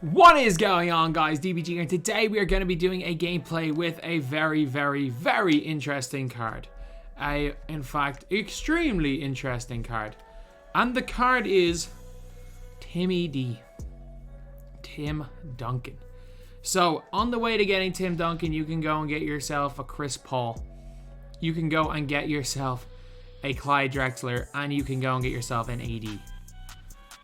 What is going on, guys? DBG here, and today we are going to be doing a gameplay with a very, very, very interesting card. In fact, extremely interesting card. And the card is Timmy D. Tim Duncan. So, on the way to getting Tim Duncan, you can go and get yourself a Chris Paul. You can go and get yourself a Clyde Drexler, and you can go and get yourself an AD.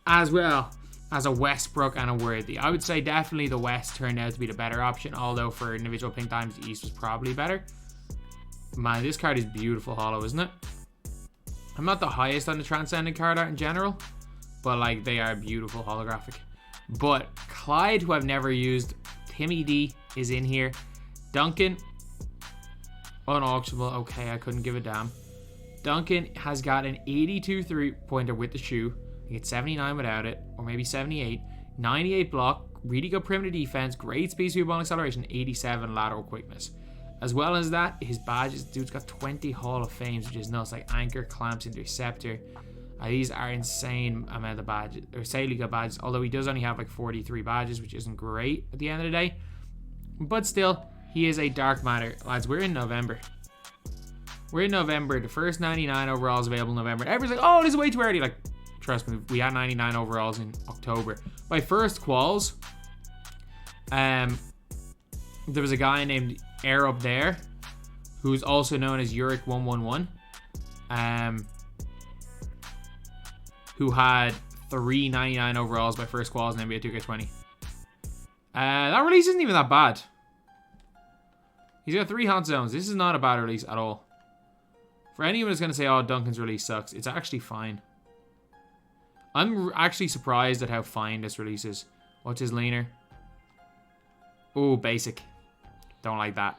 As well as a Westbrook and a Worthy. I would say definitely the West turned out to be the better option, although for individual ping times, the East was probably better. Man, this card is beautiful hollow, isn't it? I'm not the highest on the Transcendent card art in general, but like they are beautiful holographic. But Clyde, who I've never used, Timmy D is in here. Duncan, unauctionable. Okay, I couldn't give a damn. Duncan has got an 82 3-pointer with the shoe. I get 79 without it, or maybe 78. 98 block, really good perimeter defense, great speed, speed, ball acceleration, 87 lateral quickness. As well as that, his badges, dude's got 20 Hall of Fames, which is nuts, like Anchor, Clamps, Interceptor. These are insane amount of badges, or insanely good badges, although he does only have like 43 badges, which isn't great at the end of the day. But still, he is a dark matter. Lads, we're in November. We're in November, the first 99 overalls available in November. Everyone's like, oh, this is way too early. Like, trust me, we had 99 overalls in October. My first quals, there was a guy named Air Up There, who's also known as Uric111, who had 399 overalls by first quals in NBA 2K20. That release isn't even that bad. He's got 3 hot zones. This is not a bad release at all. For anyone who's going to say, oh, Duncan's release sucks, it's actually fine. I'm actually surprised at how fine this release is. What's his laner? Oh, basic. Don't like that.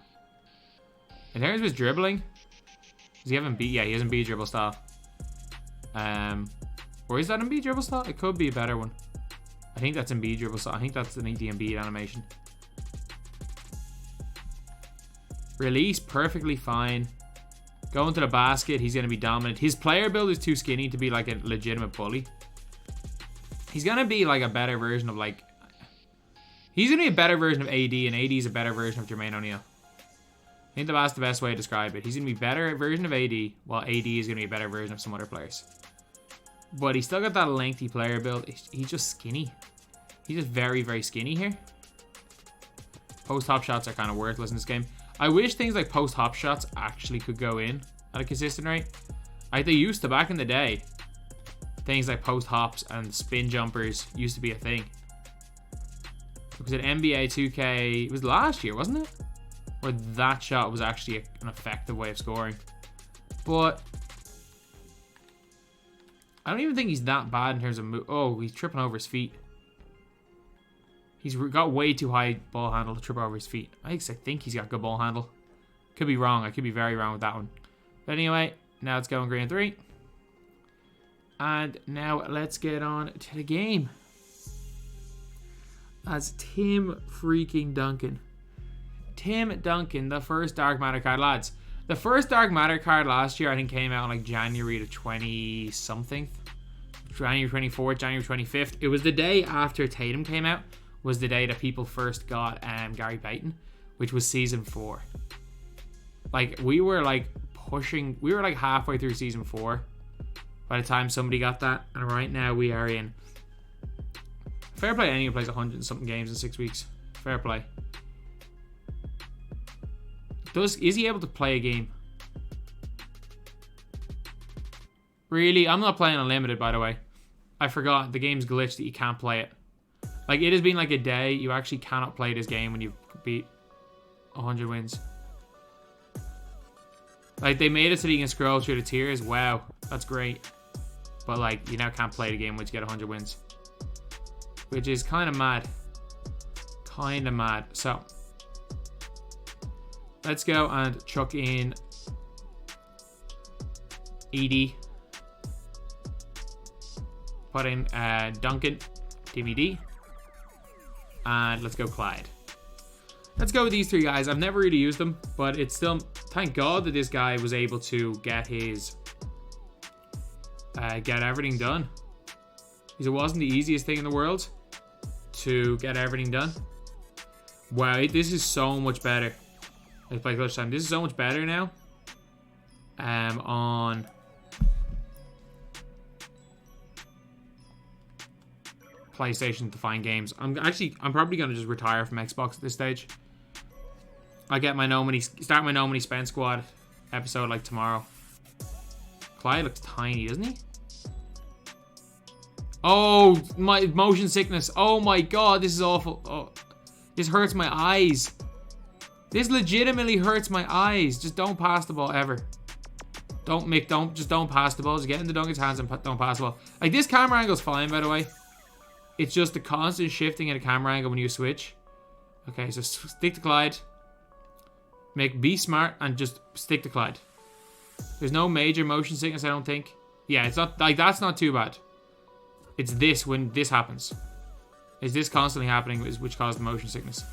In terms of his dribbling, does he have him beat? Yeah, he has him beat dribble style. Or is that in B dribble style? It could be a better one. I think that's in B dribble style. I think that's an EDM animation. Release, perfectly fine. Going to the basket, he's going to be dominant. His player build is too skinny to be like a legitimate bully. He's going to be like a better version of like... He's going to be a better version of AD, and AD is a better version of Jermaine O'Neal. I think that's the best way to describe it. He's going to be a better version of AD, while AD is going to be a better version of some other players. But he's still got that lengthy player build. He's just skinny. He's just very, very skinny here. Post-hop shots are kind of worthless in this game. I wish things like post-hop shots actually could go in at a consistent rate. Like they used to back in the day. Things like post-hops and spin jumpers used to be a thing. Because in NBA 2K, it was last year, wasn't it? Where that shot was actually an effective way of scoring. But I don't even think he's that bad in terms of move. Oh, he's tripping over his feet. He's got way too high ball handle to trip over his feet. I think he's got good ball handle. Could be wrong. I could be very wrong with that one. But anyway, now it's going green 3. And now let's get on to the game. That's Tim freaking Duncan. Tim Duncan, the first Dark Matter card. Lads, the first Dark Matter card last year I think came out in like January the 20-something. January 24th, January 25th. It was the day after Tatum came out. Was the day that people first got Gary Payton, which was season 4. Like, we were like pushing, we were like halfway through season 4 by the time somebody got that, and right now we are in. Fair play, anyone plays 100 and something games in 6 weeks. Fair play. Is he able to play a game? Really? I'm not playing Unlimited, by the way. I forgot, the game's glitched that you can't play it. Like, it has been like a day. You actually cannot play this game when you beat 100 wins. Like, they made it so that you can scroll through the tiers. Wow, that's great. But, like, you now can't play the game once you get 100 wins. Which is kind of mad. Kind of mad. So, let's go and chuck in ED. Put in Duncan, Timmy D. And let's go Clyde. Let's go with these 3 guys. I've never really used them, but it's still, thank God that this guy was able to get his get everything done. Because it wasn't the easiest thing in the world to get everything done. Wow, this is so much better. Let's play clutch time. This is so much better now. On PlayStation to find games. I'm probably gonna just retire from Xbox at this stage. I get my start my No Money Spent Squad episode like tomorrow. Clyde looks tiny, doesn't he? Oh, my motion sickness. Oh my god, this is awful. Oh, this hurts my eyes. This legitimately hurts my eyes. Just don't pass the ball ever. Just don't pass the ball. Just get in the Duncan's hands and don't pass the ball. Like, this camera angle's fine, by the way. It's just the constant shifting in the camera angle when you switch. Okay, so stick to Clyde. Be smart and just stick to Clyde. There's no major motion sickness, I don't think. Yeah, it's not like, that's not too bad. It's this when this happens. Is this constantly happening which causes the motion sickness?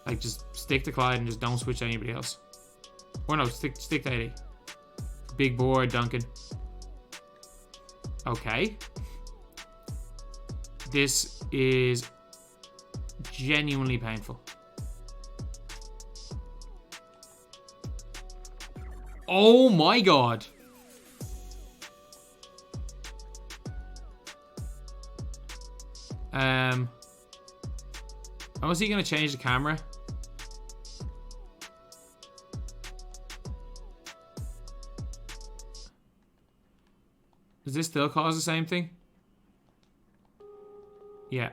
Like, just stick to Clyde and just don't switch to anybody else. Or no, stick to AD. Big board, Duncan. Okay. This is genuinely painful. Oh my god. How is he gonna change the camera? Does this still cause the same thing? Yeah.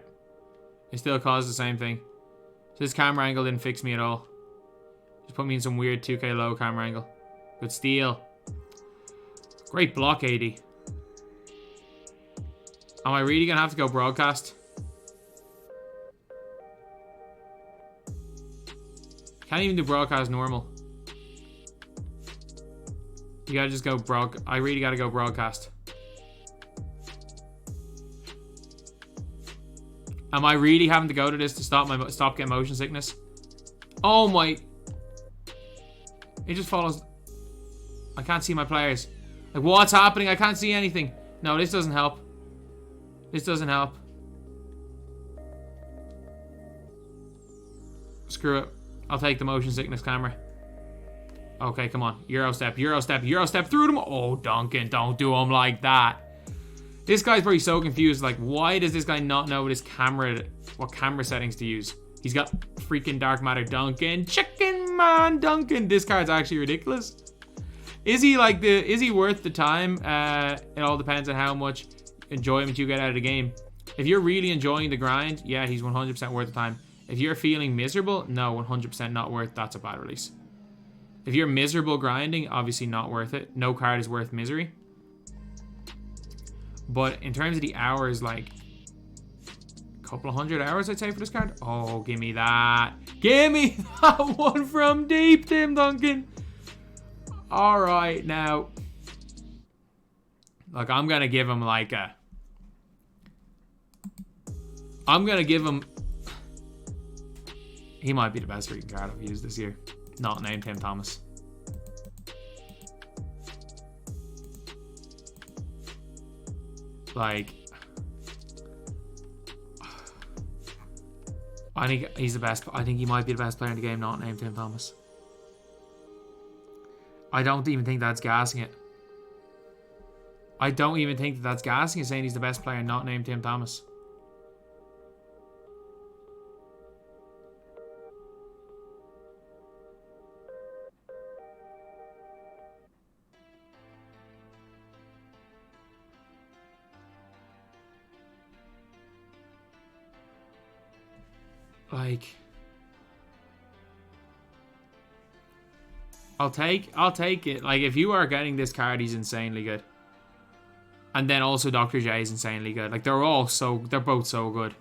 It still causes the same thing. So this camera angle didn't fix me at all. Just put me in some weird 2K low camera angle. Good steal. Great block, AD. Am I really gonna have to go broadcast? Can't even do broadcast normal. You gotta just go I really gotta go broadcast. Am I really having to go to this to stop getting motion sickness? Oh my! It just follows. I can't see my players. Like, what's happening? I can't see anything. No, this doesn't help. This doesn't help. Screw it. I'll take the motion sickness camera. Okay, come on. Euro step, Euro step, Euro step through them. Oh, Duncan, don't do him like that. This guy's probably so confused. Like, why does this guy not know what camera settings to use? He's got freaking dark matter, Duncan. Chicken man, Duncan. This card's actually ridiculous. Is he worth the time? It all depends on how much enjoyment you get out of the game. If you're really enjoying the grind, yeah, he's 100% worth the time. If you're feeling miserable, no, 100% not worth. That's a bad release. If you're miserable grinding, obviously not worth it. No card is worth misery. But in terms of the hours, like a couple of 100 hours, I'd say, for this card. Oh, give me that. Give me that one from deep, Tim Duncan. All right, now. Look, I'm going to give him like a... I'm going to give him... He might be the best freaking card I've used this year. Not named Tim Thomas. Like... I think he's the best. I think he might be the best player in the game not named Tim Thomas. I don't even think that's gassing it. I don't even think that's gassing it, saying he's the best player not named Tim Thomas. Like, I'll take it. Like, if you are getting this card, he's insanely good. And then also Dr. J is insanely good. Like, they're both so good.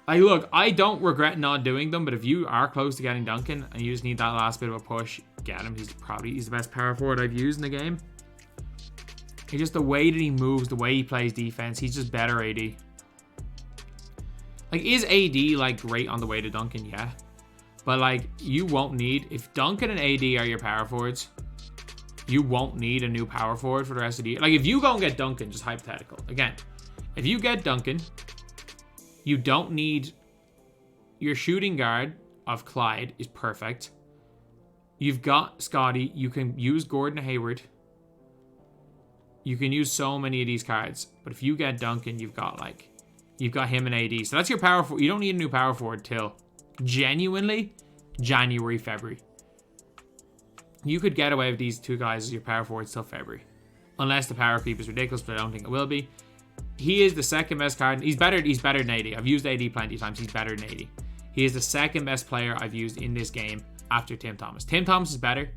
Like, look, I don't regret not doing them, but if you are close to getting Duncan and you just need that last bit of a push, get him. He's the best power forward I've used in the game. It's just the way that he moves, the way he plays defense, he's just better AD. Like, is AD, like, great on the way to Duncan? Yeah. But, like, you won't need... If Duncan and AD are your power forwards, you won't need a new power forward for the rest of the year. Like, if you go and get Duncan, just hypothetical. Again, if you get Duncan You don't need... Your shooting guard of Clyde is perfect. You've got Scotty. You can use Gordon Hayward. You can use so many of these cards. But if you get Duncan, you've got him and AD. So that's your power forward. You don't need a new power forward till genuinely January, February. You could get away with these two guys as your power forwards till February. Unless the power creep is ridiculous, but I don't think it will be. He is the second best card. He's better than AD. I've used AD plenty of times. He's better than AD. He is the second best player I've used in this game after Tim Thomas. Tim Thomas is better,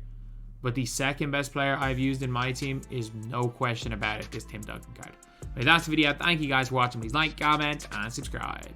but the second best player I've used in my team is no question about it, this Tim Duncan card. But that's the video. Thank you guys for watching. Please like, comment, and subscribe.